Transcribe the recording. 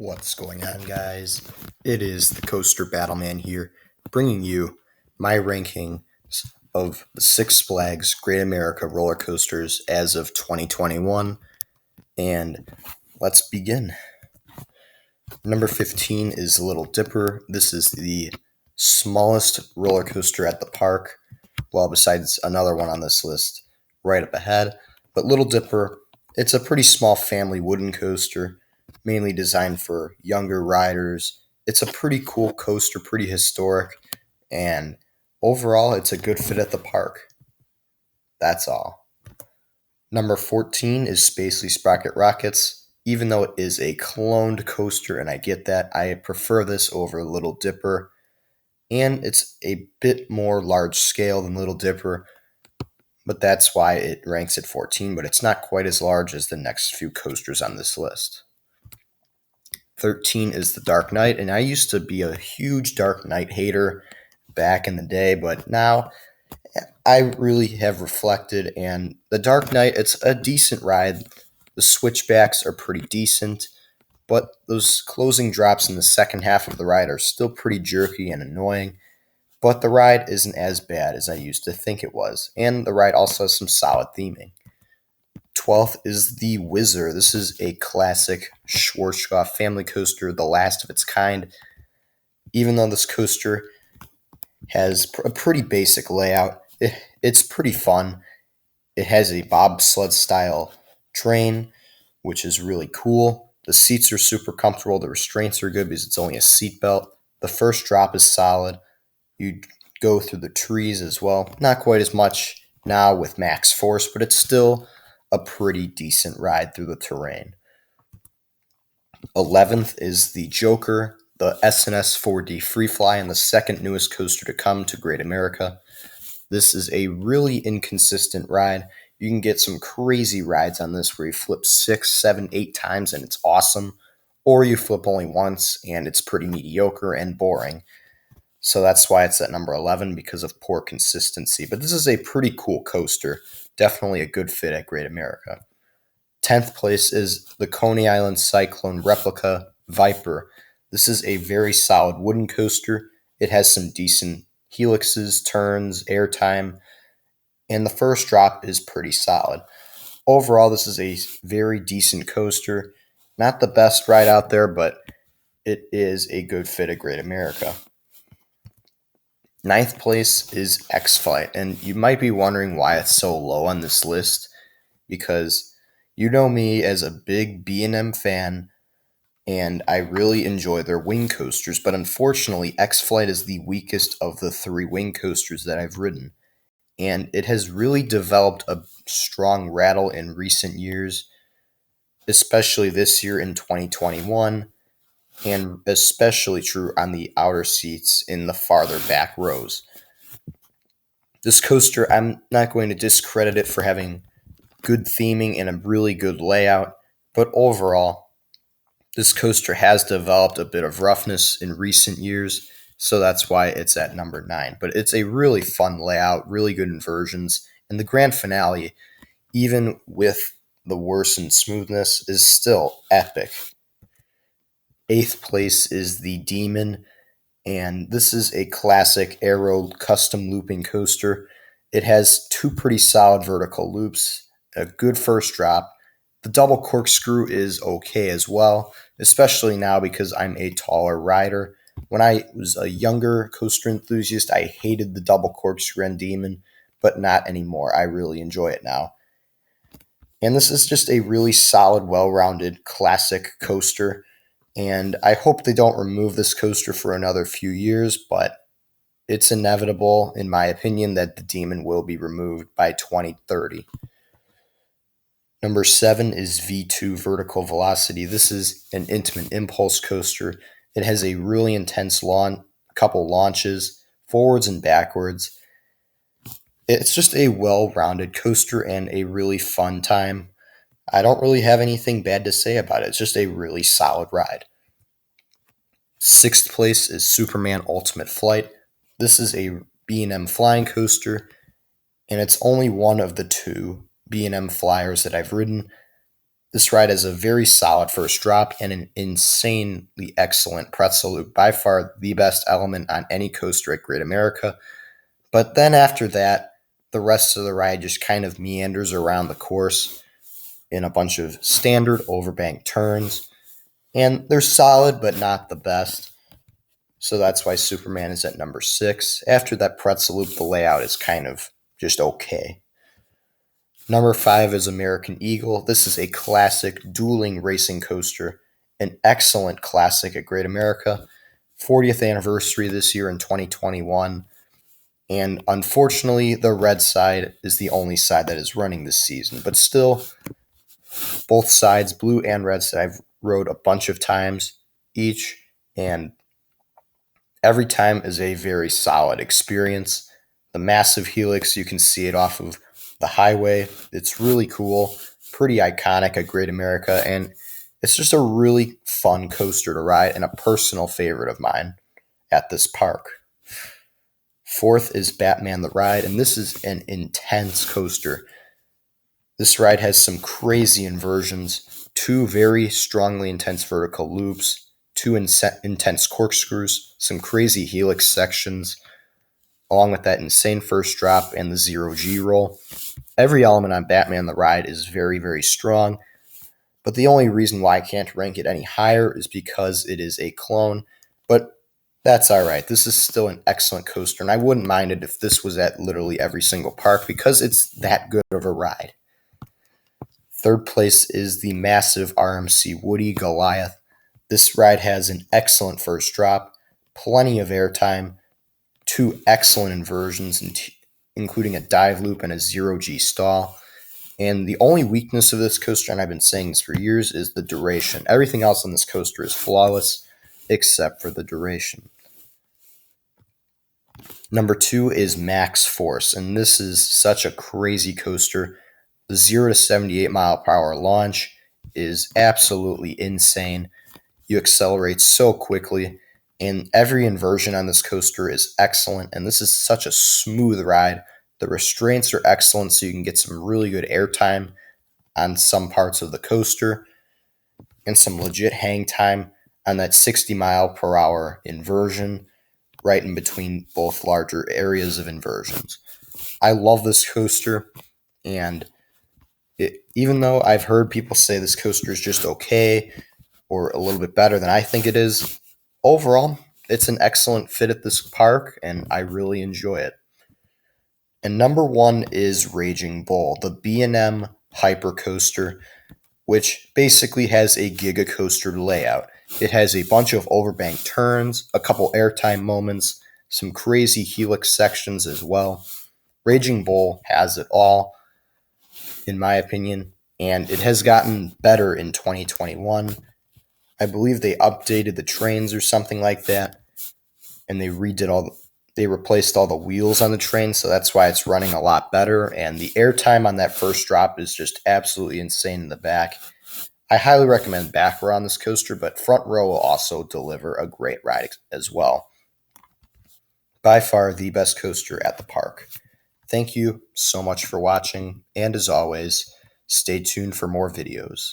What's going on, guys? It is the Coaster Battleman here, bringing you my rankings of the Six Flags Great America roller coasters as of 2021. And let's begin. Number 15 is Little Dipper. This is the smallest roller coaster at the park, well, besides another one on this list right up ahead. But Little Dipper, it's a pretty small family wooden coaster, mainly designed for younger riders. It's a pretty cool coaster, pretty historic, and overall, it's a good fit at the park. That's all. Number 14 is Spacely Sprocket Rockets. Even though it is a cloned coaster, and I get that, I prefer this over Little Dipper. And it's a bit more large scale than Little Dipper, but that's why it ranks at 14, but it's not quite as large as the next few coasters on this list. 13 is the Dark Knight, and I used to be a huge Dark Knight hater back in the day, but now I really have reflected, and the Dark Knight, it's a decent ride. The switchbacks are pretty decent, but those closing drops in the second half of the ride are still pretty jerky and annoying. But the ride isn't as bad as I used to think it was, and the ride also has some solid theming. 12th is the Whizzer. This is a classic Schwarzkopf family coaster, the last of its kind. Even though this coaster has a pretty basic layout, it's pretty fun. It has a bobsled style train, which is really cool. The seats are super comfortable. The restraints are good because it's only a seat belt. The first drop is solid. You go through the trees as well. Not quite as much now with Max Force, but it's still a pretty decent ride through the terrain. 11th is the Joker, the SNS 4D Freefly, and the second newest coaster to come to Great America. This is a really inconsistent ride. You can get some crazy rides on this where you flip 6, 7, 8 times and it's awesome, or you flip only once and it's pretty mediocre and boring. So that's why it's at number 11, because of poor consistency. But this is a pretty cool coaster. Definitely a good fit at Great America. 10th place is the Coney Island Cyclone Replica Viper. This is a very solid wooden coaster. It has some decent helixes, turns, airtime, and the first drop is pretty solid. Overall, this is a very decent coaster. Not the best ride out there, but it is a good fit at Great America. 9th place is XFlight, and you might be wondering why it's so low on this list, because you know me as a big B&M fan, and I really enjoy their wing coasters, but unfortunately, XFlight is the weakest of the 3 wing coasters that I've ridden, and it has really developed a strong rattle in recent years, especially this year in 2021, and especially true on the outer seats in the farther back rows. This coaster, I'm not going to discredit it for having good theming and a really good layout, but overall, this coaster has developed a bit of roughness in recent years, so that's why it's at number 9. But it's a really fun layout, really good inversions, and the grand finale, even with the worsened smoothness, is still epic. 8th place is the Demon, and this is a classic aero custom looping coaster. It has 2 pretty solid vertical loops, a good first drop. The double corkscrew is okay as well, especially now because I'm a taller rider. When I was a younger coaster enthusiast, I hated the double corkscrew and Demon, but not anymore. I really enjoy it now. And this is just a really solid, well-rounded, classic coaster. And I hope they don't remove this coaster for another few years, but it's inevitable, in my opinion, that the Demon will be removed by 2030. Number 7 is V2 Vertical Velocity. This is an intimate impulse coaster. It has a really intense couple launches, forwards and backwards. It's just a well-rounded coaster and a really fun time. I don't really have anything bad to say about it. It's just a really solid ride. 6th place is Superman Ultimate Flight. This is a B&M flying coaster, and it's only one of the 2 B&M flyers that I've ridden. This ride has a very solid first drop and an insanely excellent pretzel loop, by far the best element on any coaster at Great America. But then after that, the rest of the ride just kind of meanders around the course in a bunch of standard overbank turns. And they're solid, but not the best. So that's why Superman is at number 6. After that pretzel loop, the layout is kind of just okay. Number 5 is American Eagle. This is a classic dueling racing coaster, an excellent classic at Great America. 40th anniversary this year in 2021. And unfortunately, the red side is the only side that is running this season. But still, both sides, blue and red side, I've rode a bunch of times each, and every time is a very solid experience. The massive helix, you can see it off of the highway. It's really cool, pretty iconic at Great America, and it's just a really fun coaster to ride and a personal favorite of mine at this park. 4th is Batman the Ride, and this is an intense coaster. This ride has some crazy inversions, 2 very strongly intense vertical loops, 2 intense corkscrews, some crazy helix sections, along with that insane first drop and the 0G roll. Every element on Batman the Ride is very, very strong, but the only reason why I can't rank it any higher is because it is a clone, but that's all right. This is still an excellent coaster, and I wouldn't mind it if this was at literally every single park because it's that good of a ride. 3rd place is the massive RMC Woody Goliath. This ride has an excellent first drop, plenty of airtime, 2 excellent inversions, including a dive loop and a 0G stall. And the only weakness of this coaster, and I've been saying this for years, is the duration. Everything else on this coaster is flawless except for the duration. Number 2 is Max Force, and this is such a crazy coaster. The 0 to 78 mile per hour launch is absolutely insane. You accelerate so quickly, and every inversion on this coaster is excellent, and this is such a smooth ride. The restraints are excellent, so you can get some really good airtime on some parts of the coaster and some legit hang time on that 60 mile per hour inversion right in between both larger areas of inversions. I love this coaster, and even though I've heard people say this coaster is just okay or a little bit better than I think it is, overall, it's an excellent fit at this park, and I really enjoy it. And number 1 is Raging Bull, the B&M Hyper Coaster, which basically has a Giga Coaster layout. It has a bunch of overbank turns, a couple airtime moments, some crazy helix sections as well. Raging Bull has it all, in my opinion, and it has gotten better in 2021. I believe they updated the trains or something like that, and they replaced all the wheels on the train, so that's why it's running a lot better, and the airtime on that first drop is just absolutely insane in the back. I highly recommend back row on this coaster, but front row will also deliver a great ride as well. By far the best coaster at the park. Thank you so much for watching, and as always, stay tuned for more videos.